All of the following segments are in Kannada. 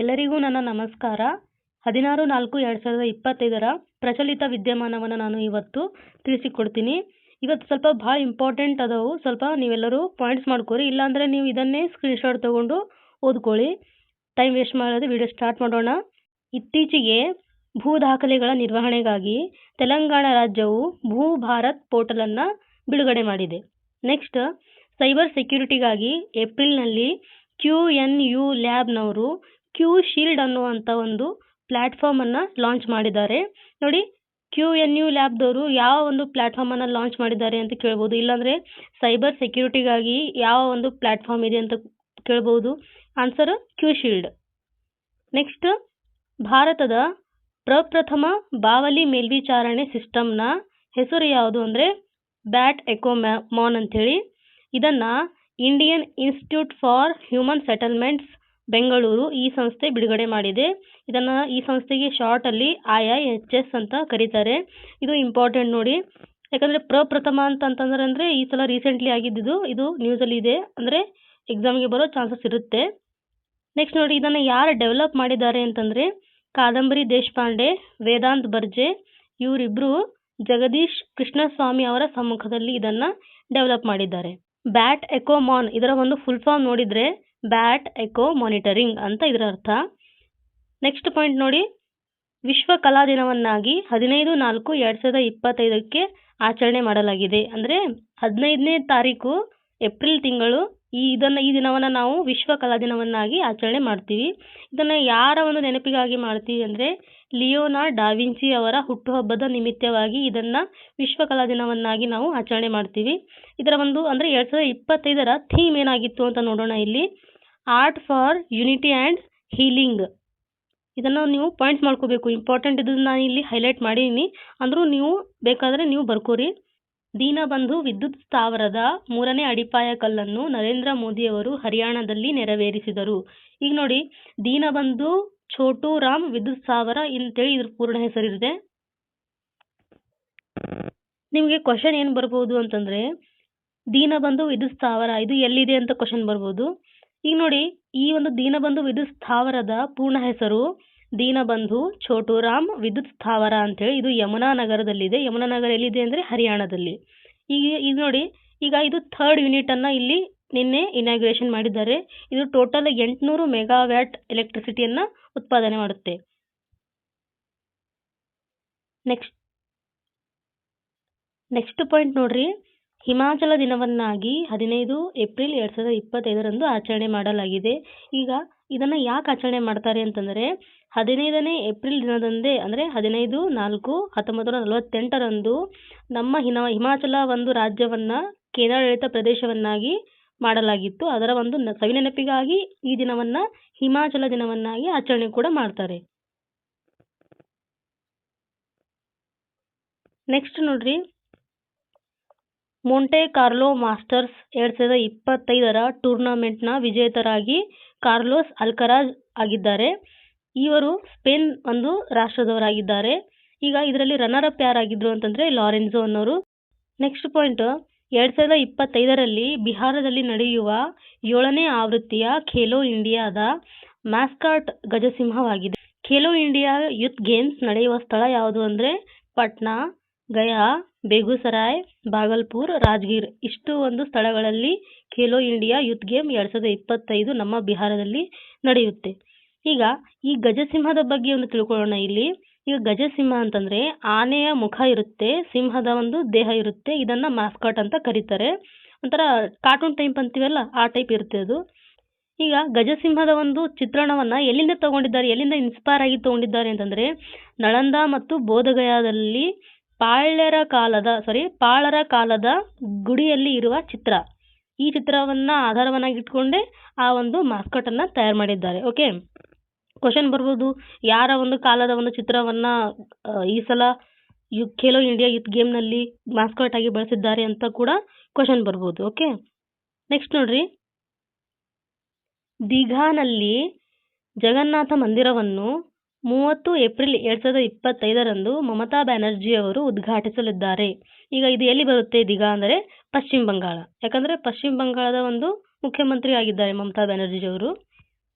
ಎಲ್ಲರಿಗೂ ನನ್ನ ನಮಸ್ಕಾರ. 16/4/2025 ಪ್ರಚಲಿತ ವಿದ್ಯಮಾನವನ್ನು ನಾನು ಇವತ್ತು ತಿಳಿಸಿಕೊಡ್ತೀನಿ. ಇವತ್ತು ಸ್ವಲ್ಪ ಭಾಳ ಇಂಪಾರ್ಟೆಂಟ್ ಅದಾವು. ಸ್ವಲ್ಪ ನೀವೆಲ್ಲರೂ ಪಾಯಿಂಟ್ಸ್ ಮಾಡ್ಕೊರಿ. ಇಲ್ಲಾಂದರೆ ನೀವು ಇದನ್ನೇ ಸ್ಕ್ರೀನ್ಶಾಟ್ ತೊಗೊಂಡು ಓದ್ಕೊಳ್ಳಿ. ಟೈಮ್ ವೇಸ್ಟ್ ಮಾಡೋದು ವಿಡಿಯೋ ಸ್ಟಾರ್ಟ್ ಮಾಡೋಣ. ಇತ್ತೀಚೆಗೆ ಭೂ ದಾಖಲೆಗಳ ನಿರ್ವಹಣೆಗಾಗಿ ತೆಲಂಗಾಣ ರಾಜ್ಯವು ಭೂ ಭಾರತ್ ಪೋರ್ಟಲನ್ನು ಬಿಡುಗಡೆ ಮಾಡಿದೆ. ನೆಕ್ಸ್ಟ್, ಸೈಬರ್ ಸೆಕ್ಯೂರಿಟಿಗಾಗಿ ಏಪ್ರಿಲ್ನಲ್ಲಿ QNU ಲ್ಯಾಬ್ನವರು ಕ್ಯೂ ಶೀಲ್ಡ್ ಅನ್ನುವಂಥ ಒಂದು ಪ್ಲ್ಯಾಟ್ಫಾರ್ಮನ್ನು ಲಾಂಚ್ ಮಾಡಿದ್ದಾರೆ. ನೋಡಿ, QNU ಲ್ಯಾಬ್ದವರು ಯಾವ ಒಂದು ಪ್ಲ್ಯಾಟ್ಫಾರ್ಮನ್ನು ಲಾಂಚ್ ಮಾಡಿದ್ದಾರೆ ಅಂತ ಕೇಳ್ಬೋದು. ಇಲ್ಲಾಂದರೆ ಸೈಬರ್ ಸೆಕ್ಯೂರಿಟಿಗಾಗಿ ಯಾವ ಒಂದು ಪ್ಲ್ಯಾಟ್ಫಾರ್ಮ್ ಇದೆ ಅಂತ ಕೇಳ್ಬೋದು. Answer Q shield. ನೆಕ್ಸ್ಟ್, ಭಾರತದ ಪ್ರಪ್ರಥಮ ಬಾವಲಿ ಮೇಲ್ವಿಚಾರಣೆ ಸಿಸ್ಟಮ್ನ ಹೆಸರು ಯಾವುದು ಅಂದರೆ ಬ್ಯಾಟ್ ಎಕೋಮಾನ್ ಅಂಥೇಳಿ. ಇದನ್ನು Indian institute for human settlements Bengaluru ಈ ಸಂಸ್ಥೆ ಬಿಡುಗಡೆ ಮಾಡಿದೆ. ಈ ಸಂಸ್ಥೆಗೆ ಶಾರ್ಟಲ್ಲಿ IIHS ಅಂತ ಕರೀತಾರೆ. ಇದು ಇಂಪಾರ್ಟೆಂಟ್ ನೋಡಿ, ಯಾಕಂದರೆ ಪ್ರಪ್ರಥಮ ಅಂತಂದ್ರೆ ಈ ಸಲ ರೀಸೆಂಟ್ಲಿ ಆಗಿದ್ದು. ಇದು ನ್ಯೂಸಲ್ಲಿ ಇದೆ, ಅಂದರೆ ಎಕ್ಸಾಮ್ಗೆ ಬರೋ ಚಾನ್ಸಸ್ ಇರುತ್ತೆ. ನೆಕ್ಸ್ಟ್ ನೋಡಿ, ಇದನ್ನು ಯಾರು ಡೆವಲಪ್ ಮಾಡಿದ್ದಾರೆ ಅಂತಂದರೆ ಕಾದಂಬರಿ ದೇಶಪಾಂಡೆ, ವೇದಾಂತ್ ಬರ್ಜೆ, ಇವರಿಬ್ಬರು ಜಗದೀಶ್ ಕೃಷ್ಣಸ್ವಾಮಿ ಅವರ ಸಮ್ಮುಖದಲ್ಲಿ ಇದನ್ನು ಡೆವಲಪ್ ಮಾಡಿದ್ದಾರೆ. ಬ್ಯಾಟ್ ಎಕೋಮಾನ್ ಇದರ ಒಂದು ಫುಲ್ ಫಾರ್ಮ್ ನೋಡಿದರೆ ಬ್ಯಾಟ್ ಎಕೋ ಮಾನಿಟರಿಂಗ್ ಅಂತ ಇದರ ಅರ್ಥ. ನೆಕ್ಸ್ಟ್ ಪಾಯಿಂಟ್ ನೋಡಿ, ವಿಶ್ವ ಕಲಾ ದಿನವನ್ನಾಗಿ 15/4/2025 ಆಚರಣೆ ಮಾಡಲಾಗಿದೆ. ಅಂದರೆ 15ನೇ ತಾರೀಕು ಏಪ್ರಿಲ್ ತಿಂಗಳು ಈ ದಿನವನ್ನು ನಾವು ವಿಶ್ವ ಕಲಾ ದಿನವನ್ನಾಗಿ ಆಚರಣೆ ಮಾಡ್ತೀವಿ. ಇದನ್ನು ಯಾರ ಒಂದು ನೆನಪಿಗಾಗಿ ಮಾಡ್ತೀವಿ ಅಂದರೆ ಲಿಯೋನಾರ್ಡೋ ಡಾ ವಿಂಚಿ ಅವರ ಹುಟ್ಟುಹಬ್ಬದ ನಿಮಿತ್ತವಾಗಿ ಇದನ್ನು ವಿಶ್ವ ಕಲಾ ದಿನವನ್ನಾಗಿ ನಾವು ಆಚರಣೆ ಮಾಡ್ತೀವಿ. ಇದರ ಒಂದು ಅಂದರೆ 2025ರ ಥೀಮ್ ಏನಾಗಿತ್ತು ಅಂತ ನೋಡೋಣ. ಇಲ್ಲಿ art for unity and healing. ಇದನ್ನು ನೀವು ಪಾಯಿಂಟ್ಸ್ ಮಾಡ್ಕೋಬೇಕು. ಇಂಪಾರ್ಟೆಂಟ್ ಇದನ್ನು ನಾನು ಇಲ್ಲಿ ಹೈಲೈಟ್ ಮಾಡೀನಿ, ಅಂದರೂ ನೀವು ಬೇಕಾದರೆ ನೀವು ಬರ್ಕೋರಿ. ದೀನಬಂಧು ವಿದ್ಯುತ್ ಸ್ಥಾವರದ 3ನೇ ಅಡಿಪಾಯ ಕಲ್ಲನ್ನು ನರೇಂದ್ರ ಮೋದಿಯವರು ಹರಿಯಾಣದಲ್ಲಿ ನೆರವೇರಿಸಿದರು. ಈಗ ನೋಡಿ, ದೀನಬಂಧು ಛೋಟು ರಾಮ್ ವಿದ್ಯುತ್ ಸ್ಥಾವರ ಅಂತೇಳಿ ಇದ್ರ ಪೂರ್ಣ ಹೆಸರಿದೆ. ನಿಮಗೆ ಕ್ವಶನ್ ಏನು ಬರ್ಬೋದು ಅಂತಂದರೆ ದೀನಬಂಧು ವಿದ್ಯುತ್ ಸ್ಥಾವರ ಇದು ಎಲ್ಲಿದೆ ಅಂತ ಕ್ವಶನ್ ಬರ್ಬೋದು. ಈಗ ನೋಡಿ, ಈ ಒಂದು ದೀನಬಂಧು ವಿದ್ಯುತ್ ಸ್ಥಾವರದ ಪೂರ್ಣ ಹೆಸರು ದೀನಬಂಧು ಛೋಟುರಾಮ್ ವಿದ್ಯುತ್ ಸ್ಥಾವರ ಅಂತೇಳಿ. ಇದು ಯಮುನಾ ನಗರದಲ್ಲಿದೆ. ಯಮುನಾ ನಗರ ಎಲ್ಲಿದೆ ಅಂದರೆ ಹರಿಯಾಣದಲ್ಲಿ. ಈಗ ನೋಡಿ, ಈಗ ಇದು 3rd ಯೂನಿಟನ್ನು ಇಲ್ಲಿ ನಿನ್ನೆ ಇನಾಗ್ರೇಷನ್ ಮಾಡಿದ್ದಾರೆ. ಇದು ಟೋಟಲ್ 800 ಮೆಗಾವ್ಯಾಟ್ ಎಲೆಕ್ಟ್ರಿಸಿಟಿಯನ್ನು ಉತ್ಪಾದನೆ ಮಾಡುತ್ತೆ. ನೆಕ್ಸ್ಟ್ ಪಾಯಿಂಟ್ ನೋಡ್ರಿ, ಹಿಮಾಚಲ ದಿನವನ್ನಾಗಿ 15 ಏಪ್ರಿಲ್ 2025 ಆಚರಣೆ ಮಾಡಲಾಗಿದೆ. ಈಗ ಇದನ್ನು ಯಾಕೆ ಆಚರಣೆ ಮಾಡ್ತಾರೆ ಅಂತಂದರೆ 15ನೇ ಏಪ್ರಿಲ್ ದಿನದಂದೇ ಅಂದರೆ 15/4/1948 ನಮ್ಮ ಹಿಮಾಚಲ ಒಂದು ರಾಜ್ಯವನ್ನು ಕೇಂದ್ರಾಡಳಿತ ಪ್ರದೇಶವನ್ನಾಗಿ ಮಾಡಲಾಗಿತ್ತು. ಅದರ ಒಂದು ಸವಿನೆನಪಿಗಾಗಿ ಈ ದಿನವನ್ನು ಹಿಮಾಚಲ ದಿನವನ್ನಾಗಿ ಆಚರಣೆ ಕೂಡ ಮಾಡ್ತಾರೆ. ನೆಕ್ಸ್ಟ್ ನೋಡ್ರಿ, Monte Carlo masters 2025ರ ಟೂರ್ನಮೆಂಟ್ನ ವಿಜೇತರಾಗಿ Carlos Alcaraz ಆಗಿದ್ದಾರೆ. ಇವರು ಸ್ಪೇನ್ ಒಂದು ರಾಷ್ಟ್ರದವರಾಗಿದ್ದಾರೆ. ಈಗ ಇದರಲ್ಲಿ ರನ್ನರ್ ಅಪ್ ಯಾರಾಗಿದ್ರು ಅಂತಂದರೆ ಲಾರೆನ್ಸೋ ಅನ್ನೋರು. ನೆಕ್ಸ್ಟ್ ಪಾಯಿಂಟ್, 2025ರಲ್ಲಿ ಬಿಹಾರದಲ್ಲಿ ನಡೆಯುವ 7ನೇ ಆವೃತ್ತಿಯ ಖೇಲೋ ಇಂಡಿಯಾದ ಮ್ಯಾಸ್ಕಾಟ್ ಗಜಸಿಂಹವಾಗಿದೆ. ಖೇಲೋ ಇಂಡಿಯಾ ಯೂತ್ ಗೇಮ್ಸ್ ನಡೆಯುವ ಸ್ಥಳ ಯಾವುದು ಅಂದರೆ ಪಟ್ನಾ, ಗಯಾ, ಬೇಗುಸರಾಯ್, ಭಾಗಲ್ಪುರ್, ರಾಜ್ಗೀರ್ ಇಷ್ಟು ಒಂದು ಸ್ಥಳಗಳಲ್ಲಿ ಖೇಲೋ ಇಂಡಿಯಾ ಯೂತ್ ಗೇಮ್ 2025 ನಮ್ಮ ಬಿಹಾರದಲ್ಲಿ ನಡೆಯುತ್ತೆ. ಈಗ ಈ ಗಜಸಿಂಹದ ಬಗ್ಗೆ ಒಂದು ತಿಳ್ಕೊಳ್ಳೋಣ. ಇಲ್ಲಿ ಈಗ ಗಜಸಿಂಹ ಅಂತಂದರೆ ಆನೆಯ ಮುಖ ಇರುತ್ತೆ, ಸಿಂಹದ ಒಂದು ದೇಹ ಇರುತ್ತೆ. ಇದನ್ನು ಮ್ಯಾಸ್ಕಾಟ್ ಅಂತ ಕರೀತಾರೆ. ಒಂಥರ ಕಾರ್ಟೂನ್ ಟೈಪ್ ಅಂತೀವಲ್ಲ, ಆ ಟೈಪ್ ಇರುತ್ತೆ ಅದು. ಈಗ ಗಜಸಿಂಹದ ಒಂದು ಚಿತ್ರಣವನ್ನು ಎಲ್ಲಿಂದ ಇನ್ಸ್ಪೈರ್ ಆಗಿ ತಗೊಂಡಿದ್ದಾರೆ ಅಂತಂದರೆ ನಳಂದ ಮತ್ತು ಬೋಧಗಯಾದಲ್ಲಿ ಪಾಳರ ಕಾಲದ ಗುಡಿಯಲ್ಲಿ ಇರುವ ಚಿತ್ರ. ಈ ಚಿತ್ರವನ್ನು ಆಧಾರವನ್ನಾಗಿ ಇಟ್ಕೊಂಡೇ ಆ ಒಂದು ಮ್ಯಾಸ್ಕಾಟನ್ನು ತಯಾರು ಮಾಡಿದ್ದಾರೆ. ಓಕೆ, ಕ್ವಶನ್ ಬರ್ಬೋದು, ಯಾರ ಒಂದು ಕಾಲದ ಒಂದು ಚಿತ್ರವನ್ನು ಈ ಸಲ ಖೇಲೋ ಇಂಡಿಯಾ ಯೂತ್ ಗೇಮ್ನಲ್ಲಿ ಮ್ಯಾಸ್ಕಾಟ್ ಆಗಿ ಬಳಸಿದ್ದಾರೆ ಅಂತ ಕೂಡ ಕ್ವಶನ್ ಬರ್ಬೋದು. ಓಕೆ, ನೆಕ್ಸ್ಟ್ ನೋಡ್ರಿ, ದೀಘಾನಲ್ಲಿ ಜಗನ್ನಾಥ ಮಂದಿರವನ್ನು 30 ಏಪ್ರಿಲ್ 2025 ಮಮತಾ ಬ್ಯಾನರ್ಜಿ ಅವರು ಉದ್ಘಾಟಿಸಲಿದ್ದಾರೆ. ಈಗ ಇದು ಎಲ್ಲಿ ಬರುತ್ತೆ ದೀಘಾ ಅಂದರೆ ಪಶ್ಚಿಮ ಬಂಗಾಳ. ಯಾಕಂದರೆ ಪಶ್ಚಿಮ ಬಂಗಾಳದ ಒಂದು ಮುಖ್ಯಮಂತ್ರಿ ಆಗಿದ್ದಾರೆ ಮಮತಾ ಬ್ಯಾನರ್ಜಿ ಅವರು.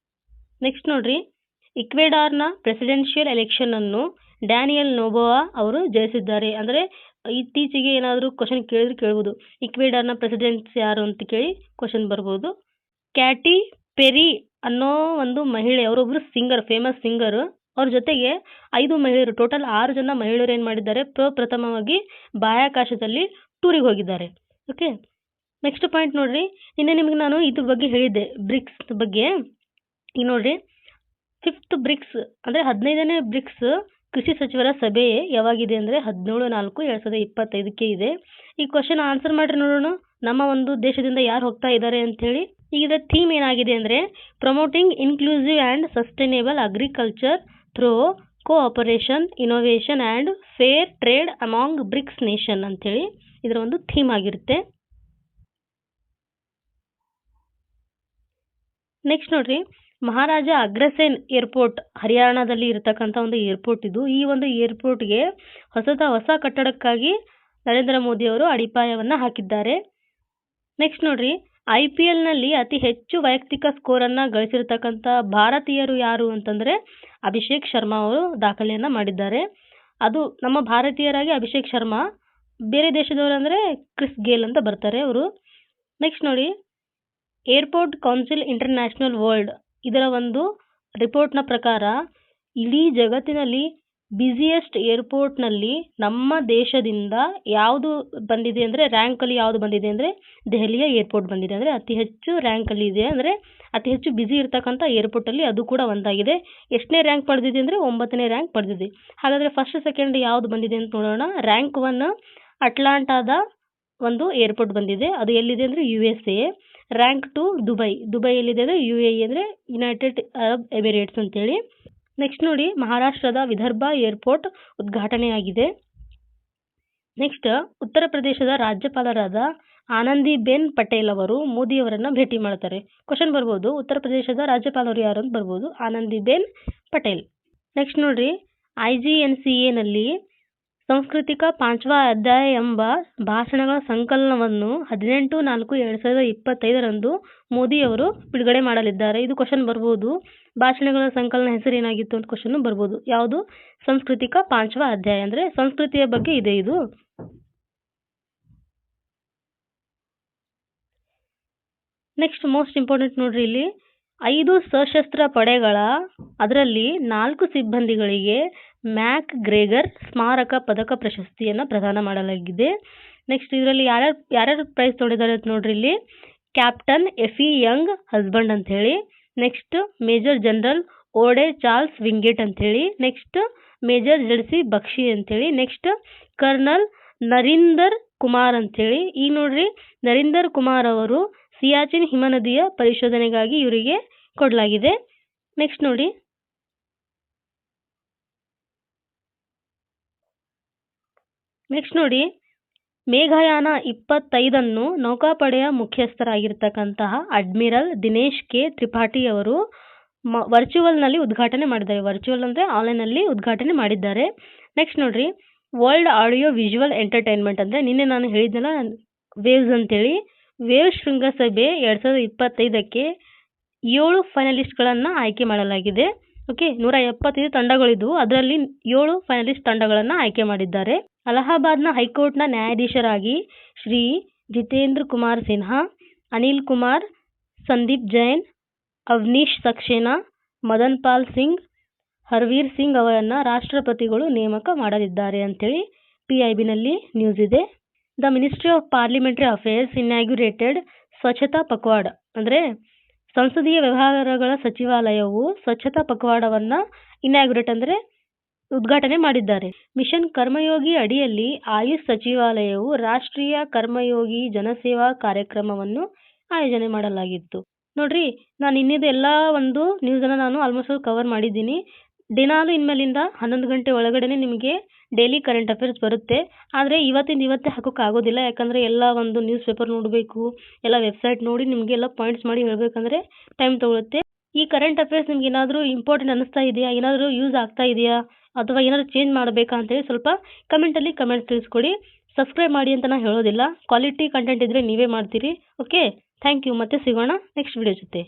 ನೆಕ್ಸ್ಟ್ ನೋಡ್ರಿ, ಇಕ್ವೆಡಾರ್ನ ಪ್ರೆಸಿಡೆನ್ಷಿಯಲ್ ಎಲೆಕ್ಷನನ್ನು ಡ್ಯಾನಿಯಲ್ ನೋಬೋವಾ ಅವರು ಜಯಿಸಿದ್ದಾರೆ. ಅಂದರೆ ಇತ್ತೀಚೆಗೆ ಏನಾದರೂ ಕ್ವಶನ್ ಕೇಳಿದ್ರೆ ಕೇಳ್ಬೋದು, ಇಕ್ವೆಡಾರ್ನ ಪ್ರೆಸಿಡೆಂಟ್ಸ್ ಯಾರು ಅಂತ ಕೇಳಿ ಕ್ವಶನ್ ಬರ್ಬೋದು. ಕ್ಯಾಟಿ ಪೆರಿ ಅನ್ನೋ ಒಂದು ಮಹಿಳೆ, ಅವರೊಬ್ಬರು ಸಿಂಗರ್, ಫೇಮಸ್ ಸಿಂಗರ್. ಅವ್ರ ಜೊತೆಗೆ 5 ಮಹಿಳೆಯರು, ಟೋಟಲ್ 6 ಜನ ಮಹಿಳೆಯರು ಏನು ಮಾಡಿದ್ದಾರೆ, ಪ್ರಪ್ರಥಮವಾಗಿ ಬಾಹ್ಯಾಕಾಶದಲ್ಲಿ ಟೂರಿಗೆ ಹೋಗಿದ್ದಾರೆ. ಓಕೆ, ನೆಕ್ಸ್ಟ್ ಪಾಯಿಂಟ್ ನೋಡ್ರಿ. ನಿನ್ನೆ ನಿಮಗೆ ನಾನು ಇದ್ರ ಬಗ್ಗೆ ಹೇಳಿದ್ದೆ, ಬ್ರಿಕ್ಸ್ ಬಗ್ಗೆ. ಈಗ ನೋಡ್ರಿ, 5th ಬ್ರಿಕ್ಸ್ ಅಂದರೆ 15ನೇ ಬ್ರಿಕ್ಸ್ ಕೃಷಿ ಸಚಿವರ ಸಭೆ ಯಾವಾಗಿದೆ ಅಂದರೆ 17/4/2025 ಇದೆ. ಈ ಕ್ವಶನ್ ಆನ್ಸರ್ ಮಾಡ್ರಿ ನೋಡೋಣ. ನಮ್ಮ ಒಂದು ದೇಶದಿಂದ ಯಾರು ಹೋಗ್ತಾ ಇದ್ದಾರೆ ಅಂತ ಹೇಳಿ. ಈಗ ಇದರ ಥೀಮ್ ಏನಾಗಿದೆ ಅಂದರೆ promoting inclusive and sustainable agriculture through cooperation, innovation and fair trade among BRICS nation ಅಂತೇಳಿ ಇದರ ಒಂದು ಥೀಮ್ ಆಗಿರುತ್ತೆ. ನೆಕ್ಸ್ಟ್ ನೋಡ್ರಿ, ಮಹಾರಾಜ ಅಗ್ರಸೇನ್ ಏರ್ಪೋರ್ಟ್ ಹರಿಯಾಣದಲ್ಲಿ ಇರತಕ್ಕಂಥ ಒಂದು ಏರ್ಪೋರ್ಟ್ ಇದು. ಈ ಒಂದು ಏರ್ಪೋರ್ಟ್ಗೆ ಹೊಸ ಕಟ್ಟಡಕ್ಕಾಗಿ ನರೇಂದ್ರ ಮೋದಿ ಅವರು ಅಡಿಪಾಯವನ್ನು ಹಾಕಿದ್ದಾರೆ. ನೆಕ್ಸ್ಟ್ ನೋಡ್ರಿ, IPLನಲ್ಲಿ ಅತಿ ಹೆಚ್ಚು ವೈಯಕ್ತಿಕ ಸ್ಕೋರನ್ನು ಗಳಿಸಿರ್ತಕ್ಕಂಥ ಭಾರತೀಯರು ಯಾರು ಅಂತಂದರೆ ಅಭಿಷೇಕ್ ಶರ್ಮಾ ಅವರು ದಾಖಲೆಯನ್ನು ಮಾಡಿದ್ದಾರೆ. ಅದು ನಮ್ಮ ಭಾರತೀಯರಾಗಿ ಅಭಿಷೇಕ್ ಶರ್ಮಾ, ಬೇರೆ ದೇಶದವರು ಅಂದರೆ ಕ್ರಿಸ್ ಗೇಲ್ ಅಂತ ಬರ್ತಾರೆ ಅವರು. ನೆಕ್ಸ್ಟ್ ನೋಡಿ, ಏರ್ಪೋರ್ಟ್ ಕೌನ್ಸಿಲ್ ಇಂಟರ್ನ್ಯಾಷನಲ್ ವರ್ಲ್ಡ್ ಇದರ ಒಂದು ರಿಪೋರ್ಟ್ನ ಪ್ರಕಾರ ಇಡೀ ಜಗತ್ತಿನಲ್ಲಿ ಬ್ಯುಸಿಯೆಸ್ಟ್ ಏರ್ಪೋರ್ಟ್ನಲ್ಲಿ ನಮ್ಮ ದೇಶದಿಂದ ಯಾವುದು ಬಂದಿದೆ ಅಂದರೆ, ರ್ಯಾಂಕಲ್ಲಿ ಯಾವುದು ಬಂದಿದೆ ಅಂದರೆ ದೆಹಲಿಯ ಏರ್ಪೋರ್ಟ್ ಬಂದಿದೆ. ಅಂದರೆ ಅತಿ ಹೆಚ್ಚು ರ್ಯಾಂಕಲ್ಲಿ ಇದೆ, ಅಂದರೆ ಅತಿ ಹೆಚ್ಚು ಬ್ಯುಸಿ ಇರ್ತಕ್ಕಂಥ ಏರ್ಪೋರ್ಟಲ್ಲಿ ಅದು ಕೂಡ ಒಂದಾಗಿದೆ. ಎಷ್ಟನೇ ರ್ಯಾಂಕ್ ಪಡೆದಿದೆ ಅಂದರೆ 9ನೇ ರ್ಯಾಂಕ್ ಪಡೆದಿದೆ. ಹಾಗಾದರೆ ಫಸ್ಟ್ ಸೆಕೆಂಡ್ ಯಾವುದು ಬಂದಿದೆ ಅಂತ ನೋಡೋಣ. ರ್ಯಾಂಕ್ 1 ಅಟ್ಲಾಂಟಾದ ಒಂದು ಏರ್ಪೋರ್ಟ್ ಬಂದಿದೆ. ಅದು ಎಲ್ಲಿದೆ ಅಂದರೆ USA. ರ್ಯಾಂಕ್ 2 ದುಬೈ ಎಲ್ಲಿದೆ ಅಂದರೆ UAE ಅಂದರೆ ಯುನೈಟೆಡ್ ಅರಬ್ ಎಮಿರೇಟ್ಸ್ ಅಂತೇಳಿ. ನೆಕ್ಸ್ಟ್ ನೋಡಿ, ಮಹಾರಾಷ್ಟ್ರದ ವಿದರ್ಭ ಏರ್ಪೋರ್ಟ್ ಉದ್ಘಾಟನೆಯಾಗಿದೆ. ನೆಕ್ಸ್ಟ್, ಉತ್ತರ ಪ್ರದೇಶದ ರಾಜ್ಯಪಾಲರಾದ ಆನಂದಿಬೆನ್ ಪಟೇಲ್ ಅವರು ಮೋದಿಯವರನ್ನು ಭೇಟಿ ಮಾಡ್ತಾರೆ. ಕ್ವಶನ್ ಬರ್ಬೋದು, ಉತ್ತರ ಪ್ರದೇಶದ ರಾಜ್ಯಪಾಲರು ಯಾರು ಅಂತ ಬರ್ಬೋದು, ಆನಂದಿಬೆನ್ ಪಟೇಲ್. ನೆಕ್ಸ್ಟ್ ನೋಡ್ರಿ, IGNCAನಲ್ಲಿ ಸಾಂಸ್ಕೃತಿಕ 5ವ ಅಧ್ಯಾಯ ಎಂಬ ಭಾಷಣಗಳ ಸಂಕಲನವನ್ನು 18/4/2025 ಮೋದಿಯವರು ಬಿಡುಗಡೆ ಮಾಡಲಿದ್ದಾರೆ. ಇದು ಕ್ವಶನ್ ಬರ್ಬೋದು, ಭಾಷಣಗಳ ಸಂಕಲನ ಹೆಸರು ಏನಾಗಿತ್ತು ಅಂತ ಕ್ವಶನ್ ಬರ್ಬೋದು. ಯಾವುದು? ಸಾಂಸ್ಕೃತಿಕ 5ವ ಅಧ್ಯಾಯ, ಅಂದರೆ ಸಂಸ್ಕೃತಿಯ ಬಗ್ಗೆ ಇದೆ ಇದು. ನೆಕ್ಸ್ಟ್ ಮೋಸ್ಟ್ ಇಂಪಾರ್ಟೆಂಟ್ ನೋಡ್ರಿ, ಇಲ್ಲಿ 5 ಸಶಸ್ತ್ರ ಪಡೆಗಳ ಅದರಲ್ಲಿ 4 ಸಿಬ್ಬಂದಿಗಳಿಗೆ ಮ್ಯಾಕ್ ಗ್ರೆಗರ್ ಸ್ಮಾರಕ ಪದಕ ಪ್ರಶಸ್ತಿಯನ್ನು ಪ್ರದಾನ ಮಾಡಲಾಗಿದೆ. ನೆಕ್ಸ್ಟ್ ಇದರಲ್ಲಿ ಯಾರ್ಯಾರು ಪ್ರೈಸ್ ತೊಗೊಂಡಿದ್ದಾರೆ ಅಂತ ನೋಡ್ರಿ. ಇಲ್ಲಿ ಕ್ಯಾಪ್ಟನ್ ಎಫಿ ಯಂಗ್ ಹಸ್ಬೆಂಡ್ ಅಂತ ಹೇಳಿ, ನೆಕ್ಸ್ಟ್ ಮೇಜರ್ ಜನರಲ್ ಓಡೆ ಚಾರ್ಲ್ಸ್ ವಿಂಗೆಟ್ ಅಂತ ಹೇಳಿ, ನೆಕ್ಸ್ಟ್ ಮೇಜರ್ ಜಡ್ಸಿ ಬಕ್ಷಿ ಅಂತೇಳಿ, ನೆಕ್ಸ್ಟ್ ಕರ್ನಲ್ ನರೀಂದರ್ ಕುಮಾರ್ ಅಂತೇಳಿ. ಈಗ ನೋಡ್ರಿ, ನರೀಂದರ್ ಕುಮಾರ್ ಅವರು ಸಿಯಾಚಿನ್ ಹಿಮನದಿಯ ಪರಿಶೋಧನೆಗಾಗಿ ಇವರಿಗೆ ಕೊಡಲಾಗಿದೆ. ನೆಕ್ಸ್ಟ್ ನೋಡಿ, ಮೇಘಯಾನ 25 ನೌಕಾಪಡೆಯ ಮುಖ್ಯಸ್ಥರಾಗಿರ್ತಕ್ಕಂತಹ ಅಡ್ಮಿರಲ್ ದಿನೇಶ್ ಕೆ ತ್ರಿಪಾಠಿ ಅವರು ವರ್ಚುವಲ್ನಲ್ಲಿ ಉದ್ಘಾಟನೆ ಮಾಡಿದ್ದಾರೆ. ವರ್ಚುವಲ್ ಅಂದರೆ ಆನ್ಲೈನಲ್ಲಿ ಉದ್ಘಾಟನೆ ಮಾಡಿದ್ದಾರೆ. ನೆಕ್ಸ್ಟ್ ನೋಡ್ರಿ, ವರ್ಲ್ಡ್ ಆಡಿಯೋ ವಿಜುವಲ್ ಎಂಟರ್ಟೈನ್ಮೆಂಟ್ ಅಂದರೆ ನಿನ್ನೆ ನಾನು ಹೇಳಿದ್ನಲ್ಲ ವೇವ್ಸ್ ಅಂತೇಳಿ, ವೇವ್ ಶೃಂಗಸಭೆ 2025ಕ್ಕೆ 7 ಫೈನಲಿಸ್ಟ್ಗಳನ್ನು ಆಯ್ಕೆ ಮಾಡಲಾಗಿದೆ. ಓಕೆ, 175 ತಂಡಗಳಿದ್ವು, ಅದರಲ್ಲಿ 7 ಫೈನಲಿಸ್ಟ್ ತಂಡಗಳನ್ನು ಆಯ್ಕೆ ಮಾಡಿದ್ದಾರೆ. ಅಲಹಾಬಾದ್ನ ಹೈಕೋರ್ಟ್ನ ನ್ಯಾಯಾಧೀಶರಾಗಿ ಶ್ರೀ ಜಿತೇಂದ್ರ ಕುಮಾರ್ ಸಿನ್ಹಾ, ಅನಿಲ್ ಕುಮಾರ್, ಸಂದೀಪ್ ಜೈನ್, ಅವನೀಶ್ ಸಕ್ಸೇನಾ, ಮದನ್ ಪಾಲ್ ಸಿಂಗ್, ಹರ್ವೀರ್ ಸಿಂಗ್ ಅವರನ್ನು ರಾಷ್ಟ್ರಪತಿಗಳು ನೇಮಕ ಮಾಡಲಿದ್ದಾರೆ ಅಂತೇಳಿ PIBನಲ್ಲಿ ನ್ಯೂಸ್ ಇದೆ. The ministry of parliamentary affairs inaugurated Swachhata Pakhwada, ಅಂದರೆ ಸಂಸದೀಯ ವ್ಯವಹಾರಗಳ ಸಚಿವಾಲಯವು ಸ್ವಚ್ಛತಾ ಪಕ್ವಾಡವನ್ನು ಇನ್ಯಾಗ್ಯುರೇಟ್ ಅಂದರೆ ಉದ್ಘಾಟನೆ ಮಾಡಿದ್ದಾರೆ. ಮಿಷನ್ ಕರ್ಮಯೋಗಿ ಅಡಿಯಲ್ಲಿ ಆಯುಷ್ ಸಚಿವಾಲಯವು ರಾಷ್ಟ್ರೀಯ ಕರ್ಮಯೋಗಿ ಜನಸೇವಾ ಕಾರ್ಯಕ್ರಮವನ್ನು ಆಯೋಜನೆ ಮಾಡಲಾಗಿತ್ತು. ನೋಡ್ರಿ, ನಾನು ಇನ್ನಿದು ಎಲ್ಲ ಒಂದು ನ್ಯೂಸನ್ನು ನಾನು ಆಲ್ಮೋಸ್ಟ್ ಕವರ್ ಮಾಡಿದ್ದೀನಿ. ದಿನಾಲು ಇನ್ಮೇಲಿಂದ 11 ಗಂಟೆ ಒಳಗಡೆ ನಿಮಗೆ ಡೈಲಿ ಕರೆಂಟ್ ಅಫೇರ್ಸ್ ಬರುತ್ತೆ. ಆದರೆ ಇವತ್ತೇ ಹಾಕೋಕ್ಕಾಗೋದಿಲ್ಲ, ಯಾಕಂದರೆ ಎಲ್ಲ ಒಂದು ನ್ಯೂಸ್ ಪೇಪರ್ ನೋಡಬೇಕು, ಎಲ್ಲ ವೆಬ್ಸೈಟ್ ನೋಡಿ ನಿಮಗೆಲ್ಲ ಪಾಯಿಂಟ್ಸ್ ಮಾಡಿ ಹೇಳಬೇಕಂದ್ರೆ ಟೈಮ್ ತೊಗೊಳುತ್ತೆ. ಈ ಕರೆಂಟ್ ಅಫೇರ್ಸ್ ನಿಮ್ಗೆ ಏನಾದರೂ ಇಂಪಾರ್ಟೆಂಟ್ ಅನ್ನಿಸ್ತಾ ಇದೆಯಾ, ಏನಾದರೂ ಯೂಸ್ ಆಗ್ತಾ ಇದೆಯಾ, ಅಥವಾ ಏನಾದರೂ ಚೇಂಜ್ ಮಾಡಬೇಕಾ ಅಂತೇಳಿ ಸ್ವಲ್ಪ ಕಮೆಂಟಲ್ಲಿ ತಿಳಿಸ್ಕೊಡಿ. ಸಬ್ಸ್ಕ್ರೈಬ್ ಮಾಡಿ ಅಂತ ನಾನು ಹೇಳೋದಿಲ್ಲ, ಕ್ವಾಲಿಟಿ ಕಂಟೆಂಟ್ ಇದ್ದರೆ ನೀವೇ ಮಾಡ್ತೀರಿ. Okay, thank you. ಮತ್ತೆ ಸಿಗೋಣ ನೆಕ್ಸ್ಟ್ ವಿಡಿಯೋ ಜೊತೆ.